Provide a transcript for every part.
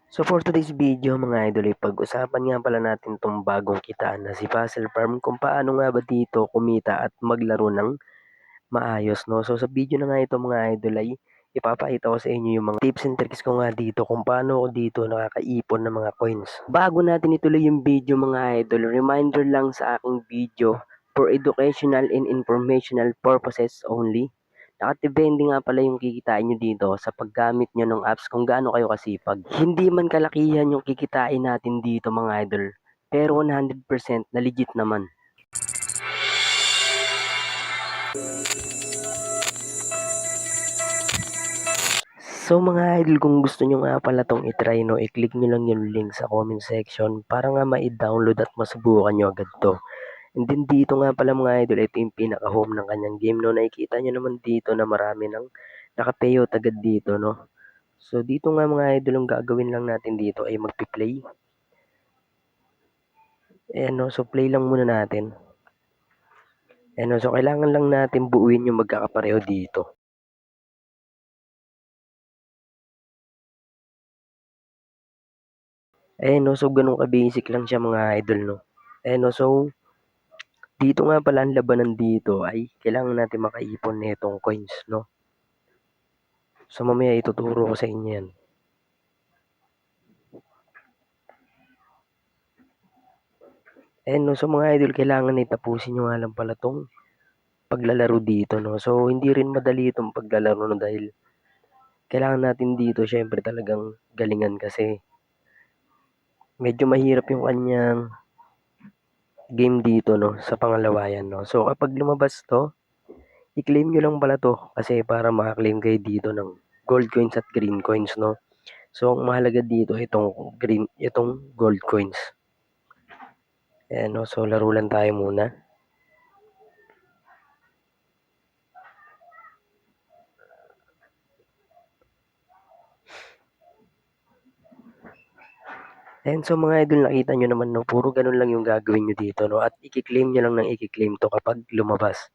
So for today's video mga idol ay pag-usapan nga pala natin tong bagong kitaan na si Puzzle Farm kung paano nga ba dito kumita at maglaro ng maayos, no? So sa video na nga ito mga idol ay ipapakita ko sa inyo yung mga tips and tricks ko nga dito kung paano ako dito nakakaipon ng mga coins. Bago natin ituloy yung video mga idol, reminder lang sa aking video for educational and informational purposes only. Nakadepende nga pala yung kikitain nyo dito sa paggamit nyo ng apps kung gaano kayo kasipag. Hindi man kalakihan yung kikitain natin dito mga idol, pero 100% na legit naman. So mga idol, kung gusto nyo nga pala tong itry, no, i-click nyo lang yung link sa comment section para nga ma-download at masubukan nyo agad to. And then dito nga pala mga idol, ito yung pinaka-home ng kanyang game, no. Nakikita nyo naman dito na marami ng naka-payout agad dito, no. So dito nga mga idol, ang gagawin lang natin dito ay magpi-play. Ayan, no, so play lang muna natin. Ayan, no, so kailangan lang natin buuin yung magkakapareho dito. Ayan, no, so ganun ka-basic lang siya mga idol, no. Ayan, no, so dito nga pala ang labanan dito ay kailangan natin makaipon nitong coins, no. So mamaya ituturo ko sa inyo yan. Ayan, no, so mga idol, kailangan ay tapusin nyo nga lang pala tong paglalaro dito, no. So hindi rin madali itong paglalaro, no, dahil kailangan natin dito syempre talagang galingan kasi medyo mahirap yung kanyang game dito, no, sa pangalawayan, no. So kapag lumabas to, i-claim nyo lang pala to kasi para maka-claim kayo dito ng gold coins at green coins, no. So ang mahalaga dito itong gold coins. Ayan, no, so laro lang tayo muna. Ayan, so mga idol, nakita nyo naman, no, puro ganun lang yung gagawin nyo dito, no, at i-claim nyo lang ng i-claim to kapag lumabas.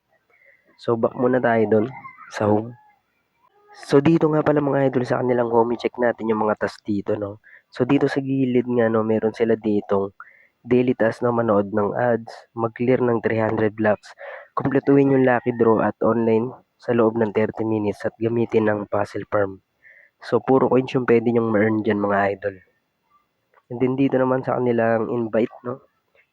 So back muna tayo dun sa home. So dito nga pala mga idol sa kanilang home, i-check natin yung mga task dito, no. So dito sa gilid nga, no, meron sila ditong daily task na manood ng ads, mag-clear ng 300 blocks, kumpletuhin yung lucky draw at online sa loob ng 30 minutes at gamitin ng Puzzle Farm. So puro coins yung pwede nyong ma-earn dyan mga idol. And then dito naman sa kanilang invite, no.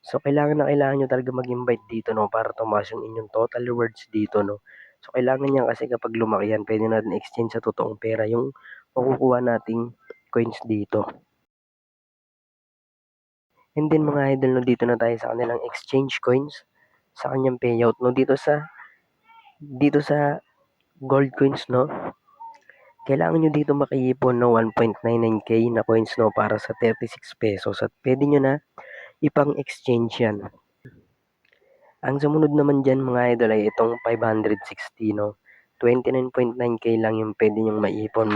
So kailangan nyo talaga mag-invite dito, no, para tumaas yung inyong total rewards dito, no. So kailangan niyan kasi kapag lumaki yan, pwede natin exchange sa totoong pera yung makukuha nating coins dito. And then mga idol, no, dito na tayo sa kanilang exchange coins sa kanyang payout, no. Dito sa gold coins, no, kailangan nyo dito makaipon no 1.99k na coins, no, para sa 36 pesos at pwede nyo na ipang exchange yan. Ang sumunod naman dyan mga idol ay itong 560, no. 29.9k lang yung pwede nyong maipon.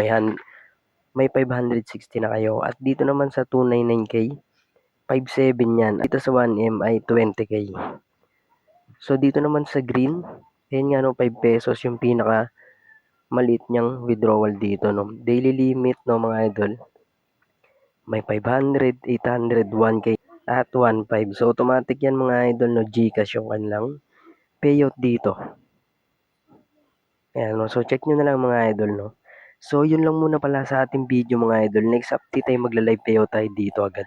May 560 na kayo. At dito naman sa 299k, 57 yan. Dito sa 1M ay 20k. So dito naman sa green, ayan nga, no, 5 pesos yung pinaka maliit niyang withdrawal dito, no. Daily limit, no, mga idol, may 500, 800, 1k at 1.5. So automatic yan mga idol, no, GCash yung kanilang payout dito. Ayan, no? So check nyo na lang mga idol, no. So yun lang muna pala sa ating video mga idol. Next update tayo magla-live payout tayo dito agad.